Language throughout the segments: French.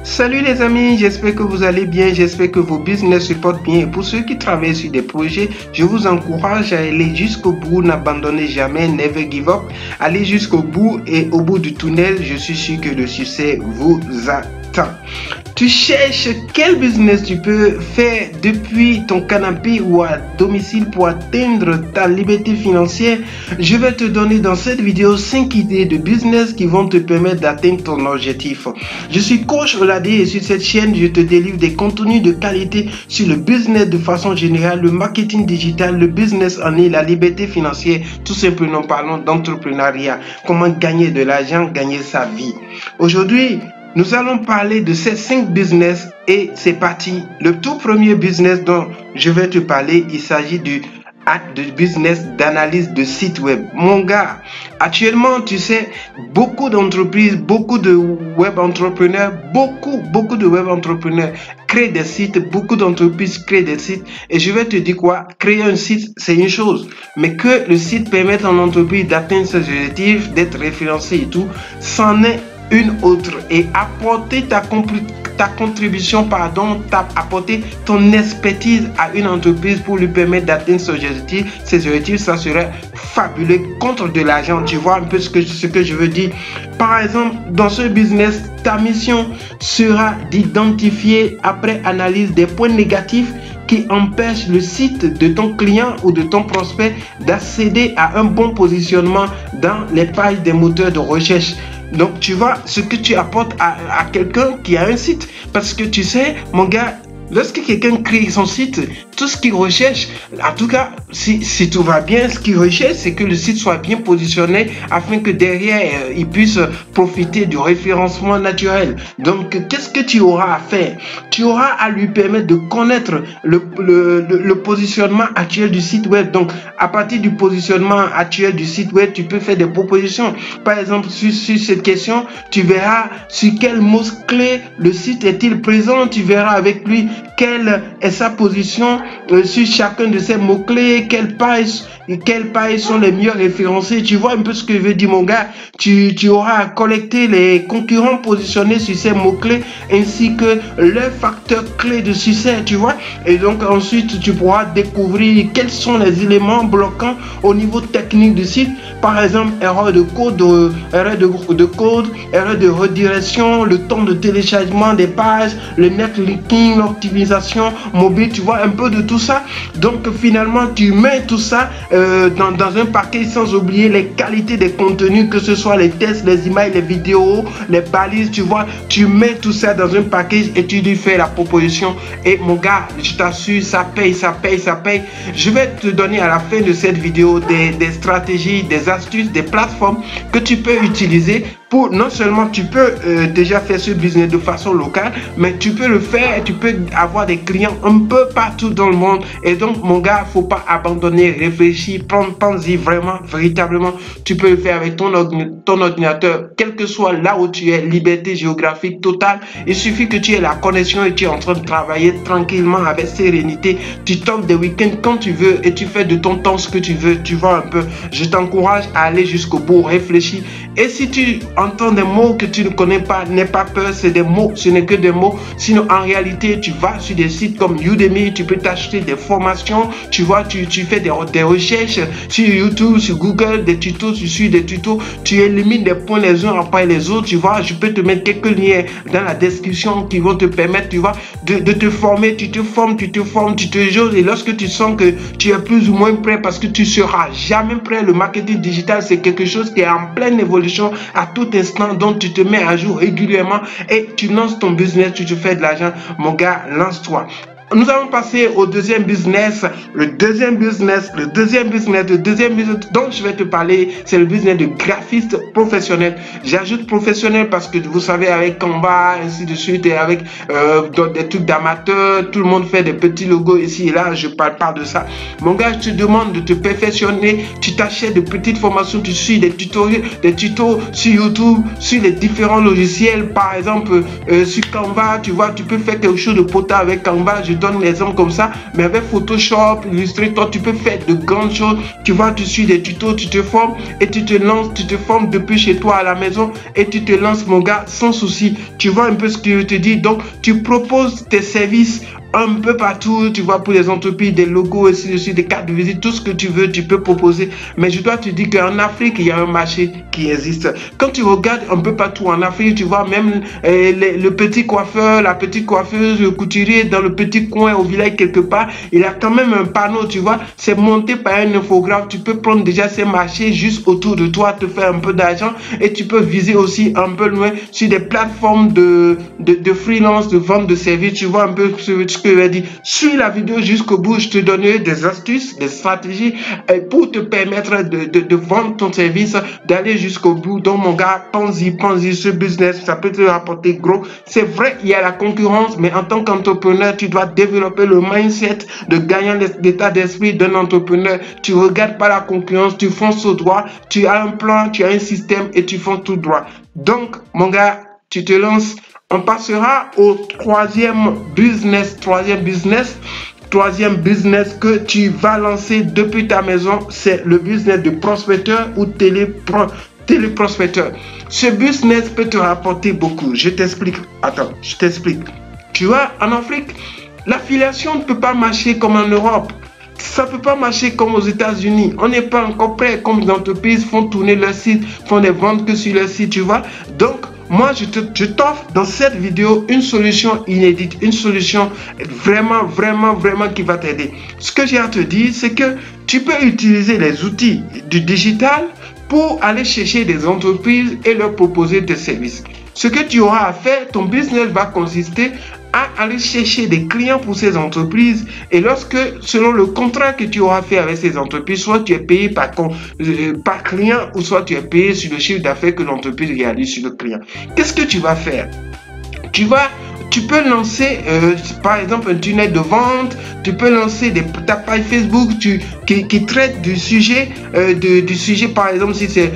Salut les amis, j'espère que vous allez bien, j'espère que vos business se portent bien. Et pour ceux qui travaillent sur des projets, je vous encourage à aller jusqu'au bout, n'abandonnez jamais, never give up. Allez jusqu'au bout et au bout du tunnel, je suis sûr que le succès vous attend. Tu cherches quel business tu peux faire depuis ton canapé ou à domicile pour atteindre ta liberté financière? Je vais te donner dans cette vidéo 5 idées de business qui vont te permettre d'atteindre ton objectif. Je suis coach Olade et sur cette chaîne, je te délivre des contenus de qualité sur le business de façon générale, le marketing digital, le business en ligne, la liberté financière. Tout simplement, parlons d'entrepreneuriat. Comment gagner de l'argent, gagner sa vie. Aujourd'hui, nous allons parler de ces 5 business et c'est parti. Le tout premier business dont je vais te parler, il s'agit du business d'analyse de site web. Mon gars, actuellement, tu sais, beaucoup d'entreprises, beaucoup de web entrepreneurs, beaucoup de web entrepreneurs créent des sites, beaucoup d'entreprises créent des sites. Et je vais te dire quoi, créer un site, c'est une chose, mais que le site permette à l'entreprise d'atteindre ses objectifs, d'être référencé et tout, c'en est une autre. Et apporter ta contribution, apporter ton expertise à une entreprise pour lui permettre d'atteindre ses objectifs, ça serait fabuleux contre de l'argent. Tu vois un peu ce que je veux dire. Par exemple, dans ce business, ta mission sera d'identifier après analyse des points négatifs qui empêchent le site de ton client ou de ton prospect d'accéder à un bon positionnement dans les pages des moteurs de recherche. Donc, tu vois ce que tu apportes à quelqu'un qui a un site. Parce que tu sais, mon gars, lorsque quelqu'un crée son site, tout ce qu'il recherche, en tout cas, si tout va bien, ce qu'il recherche, c'est que le site soit bien positionné afin que derrière, il puisse profiter du référencement naturel. Donc, qu'est-ce que tu auras à faire? Tu auras à lui permettre de connaître le positionnement actuel du site web. Donc, à partir du positionnement actuel du site web, tu peux faire des propositions. Par exemple, sur cette question, tu verras sur quel mot-clé le site est-il présent. Tu verras avec lui quelle est sa position sur chacun de ces mots-clés, quelles pages sont les mieux référencées. Tu vois un peu ce que je veux dire, mon gars. Tu auras à collecter les concurrents positionnés sur ces mots-clés ainsi que leurs facteurs clés de succès, tu vois. Et donc ensuite, tu pourras découvrir quels sont les éléments bloquants au niveau technique du site. Par exemple, erreur de code, erreur de redirection, le temps de téléchargement des pages, le netlinking, l'optimisation mobile, tu vois un peu de tout ça. Donc finalement, tu mets tout ça dans un paquet sans oublier les qualités des contenus, que ce soit les tests, les images, les vidéos, les balises, tu vois. Tu mets tout ça dans un package et tu lui fais la proposition. Et mon gars, je t'assure, ça paye. Je vais te donner à la fin de cette vidéo des stratégies, des astuces, des plateformes que tu peux utiliser pour non seulement tu peux déjà faire ce business de façon locale, mais tu peux le faire et tu peux avoir des clients un peu partout dans le monde. Et donc mon gars, faut pas abandonner, réfléchir, pense-y vraiment, véritablement. Tu peux le faire avec ton ordinateur, quel que soit là où tu es, liberté géographique totale. Il suffit que tu aies la connexion et tu es en train de travailler tranquillement avec sérénité. Tu tombes des week-ends quand tu veux et tu fais de ton temps ce que tu veux. Tu vois un peu. Je t'encourage à aller jusqu'au bout, réfléchir. Et si tu entends des mots que tu ne connais pas, n'aie pas peur, c'est des mots, ce n'est que des mots. Sinon, en réalité, tu vas sur des sites comme Udemy, tu peux t'acheter des formations, tu vois, tu fais des recherches sur YouTube, sur Google, des tutos, tu suis des tutos, tu élimines des points les uns après les autres, tu vois. Je peux te mettre quelques liens dans la description qui vont te permettre, tu vois, de te former. Tu te formes, tu te jauges et lorsque tu sens que tu es plus ou moins prêt, parce que tu seras jamais prêt. Le marketing digital, c'est quelque chose qui est en pleine évolution à tout instant, donc tu te mets à jour régulièrement et tu lances ton business, tu te fais de l'argent. Mon gars, lance-toi. Nous allons passer au deuxième business. Le deuxième business dont je vais te parler, c'est le business de graphiste professionnel. J'ajoute professionnel parce que vous savez, avec Canva, ainsi de suite, et avec des trucs d'amateurs, tout le monde fait des petits logos ici et là. Je parle pas de ça. Mon gars, je te demande de te perfectionner. Tu t'achètes de petites formations, tu suis des tutos sur YouTube, sur les différents logiciels. Par exemple, sur Canva, tu vois, tu peux faire quelque chose de potent avec Canva. Je donne l'exemple comme ça, mais avec Photoshop, Illustrator, tu peux faire de grandes choses. Tu vois, tu suis des tutos, tu te formes et tu te lances, tu te formes depuis chez toi à la maison et tu te lances, mon gars, sans souci. Tu vois un peu ce que je te dis. Donc, tu proposes tes services un peu partout, tu vois, pour les entreprises, des logos, ainsi de suite, des cartes de visite, tout ce que tu veux, tu peux proposer. Mais je dois te dire qu'en Afrique, il y a un marché qui existe. Quand tu regardes un peu partout en Afrique, tu vois, même le petit coiffeur, la petite coiffeuse, le couturier dans le petit coin au village quelque part, il a quand même un panneau, tu vois, c'est monté par un infographe. Tu peux prendre déjà ces marchés juste autour de toi, te faire un peu d'argent et tu peux viser aussi un peu loin sur des plateformes de freelance, de vente de services. Tu vois un peu ce que je vais dire. Suis la vidéo jusqu'au bout, je te donnerai des astuces, des stratégies pour te permettre de vendre ton service, d'aller jusqu'au bout. Donc mon gars, pense-y, ce business, ça peut te rapporter gros. C'est vrai, il y a la concurrence, mais en tant qu'entrepreneur, tu dois développer le mindset de gagner l'état d'esprit d'un entrepreneur. Tu regardes pas la concurrence, tu fonces au droit, tu as un plan, tu as un système et tu fonces tout droit. Donc mon gars, tu te lances. On passera au troisième business que tu vas lancer depuis ta maison, c'est le business de prospecteur ou téléprospecteur. Ce business peut te rapporter beaucoup. Je t'explique. Attends, je t'explique. Tu vois, en Afrique, l'affiliation ne peut pas marcher comme en Europe. Ça ne peut pas marcher comme aux États-Unis. On n'est pas encore prêt, comme les entreprises font tourner leur site, font des ventes que sur leur site, tu vois. Donc, moi, je t'offre dans cette vidéo une solution inédite, une solution vraiment qui va t'aider. Ce que j'ai à te dire, c'est que tu peux utiliser les outils du digital pour aller chercher des entreprises et leur proposer des services. Ce que tu auras à faire, ton business va consister à aller chercher des clients pour ces entreprises et lorsque, selon le contrat que tu auras fait avec ces entreprises, soit tu es payé par client ou soit tu es payé sur le chiffre d'affaires que l'entreprise réalise sur le client. Qu'est-ce que tu vas faire? Tu peux lancer par exemple un tunnel de vente, tu peux lancer ta page Facebook qui traite du sujet, par exemple si c'est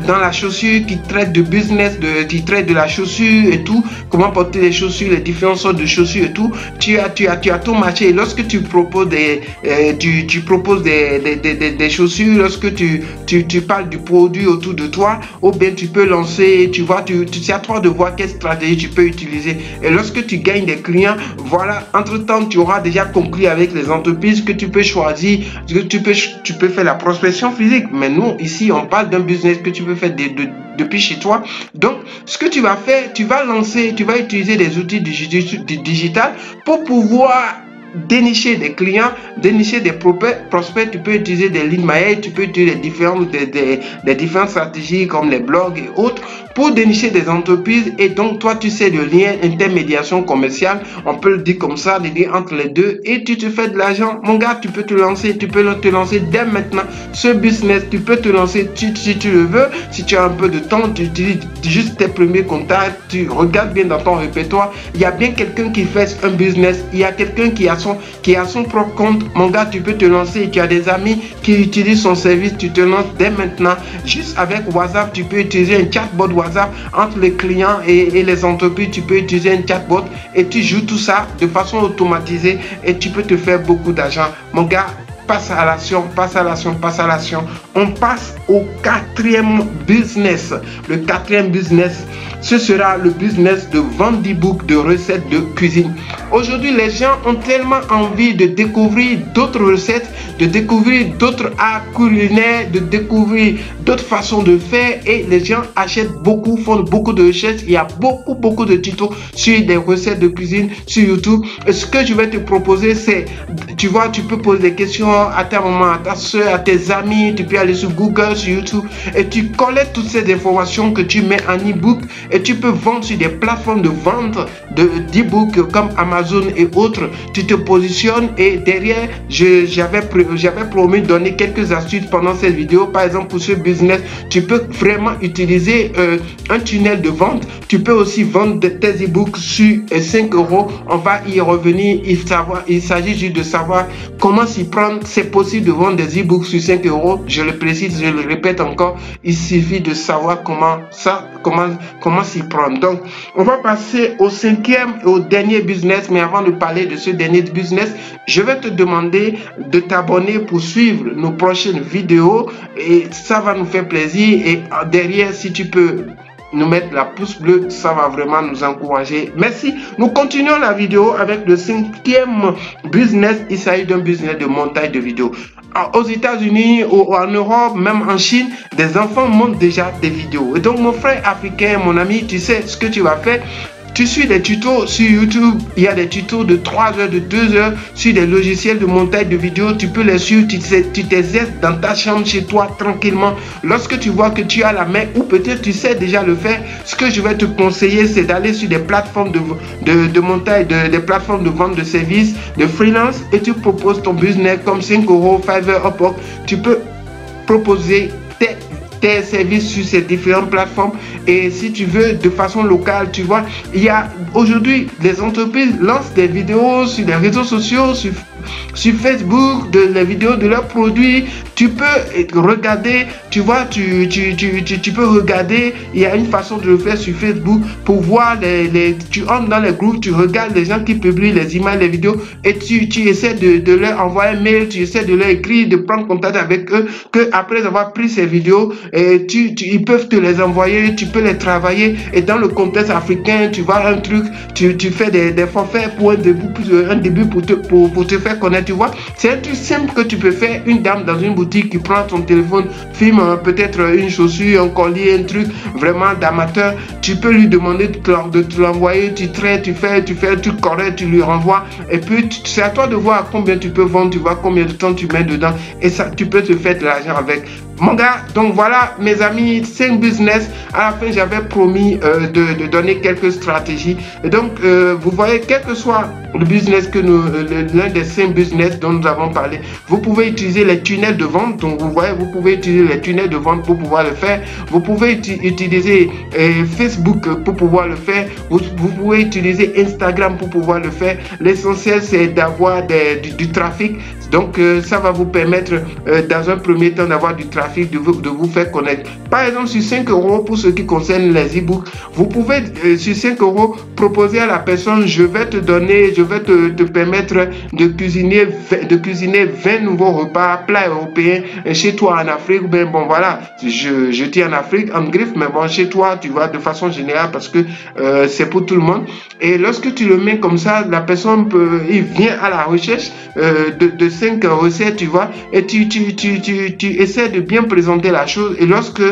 dans la chaussure, qui traite de business, qui traite de la chaussure et tout, comment porter les chaussures, les différentes sortes de chaussures et tout. Tu as ton marché et lorsque tu proposes des chaussures, lorsque tu parles du produit autour de toi, ou bien tu peux lancer, tu vois, tu as toi de voir quelle stratégie tu peux utiliser et lorsque tu gagnes des clients, voilà, entre-temps, tu auras déjà conclu avec les entreprises que tu peux choisir, que tu peux faire la prospection physique. Mais nous, ici, on parle d'un business que tu peux faire depuis chez toi. Donc, ce que tu vas faire, tu vas utiliser des outils digital pour pouvoir dénicher des clients, dénicher des prospects. Tu peux utiliser des lead mail, tu peux utiliser des différentes stratégies comme les blogs et autres pour dénicher des entreprises. Et donc toi tu sais le lien intermédiation commerciale, on peut le dire comme ça, le lien entre les deux, et tu te fais de l'argent. Mon gars, tu peux te lancer dès maintenant ce business. Tu peux te lancer si tu le veux, si tu as un peu de temps, tu utilises juste tes premiers contacts, tu regardes bien dans ton répertoire, il y a bien quelqu'un qui fait un business, il y a quelqu'un qui a son propre compte. Mon gars, tu peux te lancer. Tu as des amis qui utilisent son service, tu te lances dès maintenant. Juste avec WhatsApp, tu peux utiliser un chatbot WhatsApp entre les clients et les entreprises. Tu peux utiliser un chatbot et tu joues tout ça de façon automatisée et tu peux te faire beaucoup d'argent. Mon gars, passe à l'action. On passe au quatrième business. Le quatrième business, ce sera le business de vente d'e-book de recettes de cuisine. Aujourd'hui, les gens ont tellement envie de découvrir d'autres recettes, de découvrir d'autres arts culinaires, de découvrir d'autres façons de faire, et les gens achètent beaucoup, font beaucoup de recherches. Il y a beaucoup de tutos sur des recettes de cuisine sur YouTube. Et ce que je vais te proposer, c'est, tu vois, tu peux poser des questions à ta maman, à ta soeur, à tes amis. Tu peux aller sur Google, sur YouTube, et tu collectes toutes ces informations que tu mets en e-book, et tu peux vendre sur des plateformes de vente d'e-book comme Amazon et autres. Tu te positionnes, et derrière, j'avais promis de donner quelques astuces pendant cette vidéo. Par exemple, pour ce business, tu peux vraiment utiliser un tunnel de vente. Tu peux aussi vendre tes e-books sur 5 €. On va y revenir. Il s'agit juste de savoir comment s'y prendre. C'est possible de vendre des e-books sur 5 €. Je le précise, je le répète encore, il suffit de savoir comment s'y prendre. Donc, on va passer au cinquième et au dernier business, mais avant de parler de ce dernier business, je vais te demander de t'abonner pour suivre nos prochaines vidéos et ça va nous faire plaisir. Et derrière, si tu peux nous mettre la pouce bleue, ça va vraiment nous encourager. Merci. Nous continuons la vidéo avec le cinquième business. Il s'agit d'un business de montage de vidéos. Aux États-Unis, en Europe, même en Chine, des enfants montent déjà des vidéos. Et donc, mon frère africain, mon ami, tu sais ce que tu vas faire. Tu suis des tutos sur YouTube, il y a des tutos de 3 heures, de 2 heures sur des logiciels de montage de vidéos. Tu peux les suivre, tu t'exerces dans ta chambre chez toi tranquillement. Lorsque tu vois que tu as la main ou peut-être tu sais déjà le faire, ce que je vais te conseiller, c'est d'aller sur des plateformes de montage, des plateformes de vente de services, de freelance et tu proposes ton business comme 5 euros, Fiverr, Upwork. Tu peux proposer tes services sur ces différentes plateformes et si tu veux de façon locale, tu vois, il y a aujourd'hui les entreprises lancent des vidéos sur les réseaux sociaux, sur Facebook, les vidéos de leurs produits. Tu peux regarder, tu vois, tu peux regarder, il y a une façon de le faire sur Facebook pour voir tu entres dans les groupes, tu regardes les gens qui publient les images, les vidéos et tu essaies de leur envoyer un mail, tu essaies de leur écrire, de prendre contact avec eux, que après avoir pris ces vidéos, ils peuvent te les envoyer, tu peux les travailler et dans le contexte africain, tu vois un truc, tu fais des forfaits pour un début pour te faire connaître, tu vois. C'est un truc simple que tu peux faire. Une dame dans une boutique qui prend ton téléphone, filme peut-être une chaussure, un collier, un truc vraiment d'amateur, tu peux lui demander de te l'envoyer, tu traites, tu fais un truc correct, tu lui renvoies et puis c'est à toi de voir combien tu peux vendre, tu vois combien de temps tu mets dedans et ça, tu peux te faire de l'argent avec. Mon gars, donc voilà mes amis, 5 business. À la fin, j'avais promis de donner quelques stratégies. Et donc, vous voyez, quel que soit le business l'un des 5 business dont nous avons parlé, vous pouvez utiliser les tunnels de vente. Donc, vous voyez, vous pouvez utiliser les tunnels de vente pour pouvoir le faire. Vous pouvez utiliser Facebook pour pouvoir le faire. Vous pouvez utiliser Instagram pour pouvoir le faire. L'essentiel, c'est d'avoir du trafic. Donc, ça va vous permettre, dans un premier temps, d'avoir du trafic, de vous faire connaître. Par exemple, sur 5 euros, pour ce qui concerne les e-books, vous pouvez, sur 5 euros, proposer à la personne, je vais te permettre de cuisiner 20 nouveaux repas, plats européens chez toi en Afrique. Ben bon, voilà, je dis en Afrique, en griffe, mais bon, chez toi, tu vois, de façon générale, parce que c'est pour tout le monde. Et lorsque tu le mets comme ça, la personne il vient à la recherche de 5 recettes, tu vois, et tu essaies de bien présenter la chose et lorsque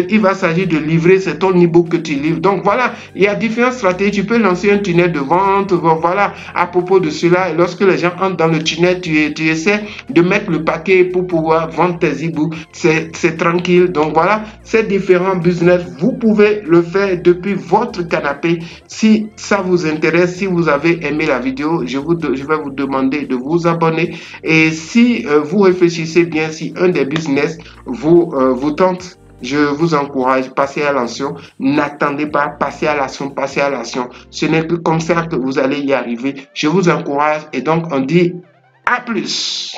il va s'agir de livrer, c'est ton e-book que tu livres. Donc voilà, il y a différentes stratégies. Tu peux lancer un tunnel de vente, voilà, à propos de cela. Et lorsque les gens entrent dans le tunnel, tu essaies de mettre le paquet pour pouvoir vendre tes e-books. C'est tranquille. Donc voilà, ces différents business, vous pouvez le faire depuis votre canapé. Si ça vous intéresse, si vous avez aimé la vidéo, je vais vous demander de vous abonner. Et si vous réfléchissez bien, si un des business vous tente, je vous encourage, passez à l'action. N'attendez pas, passez à l'action, passez à l'action. Ce n'est que comme ça que vous allez y arriver. Je vous encourage et donc on dit à plus.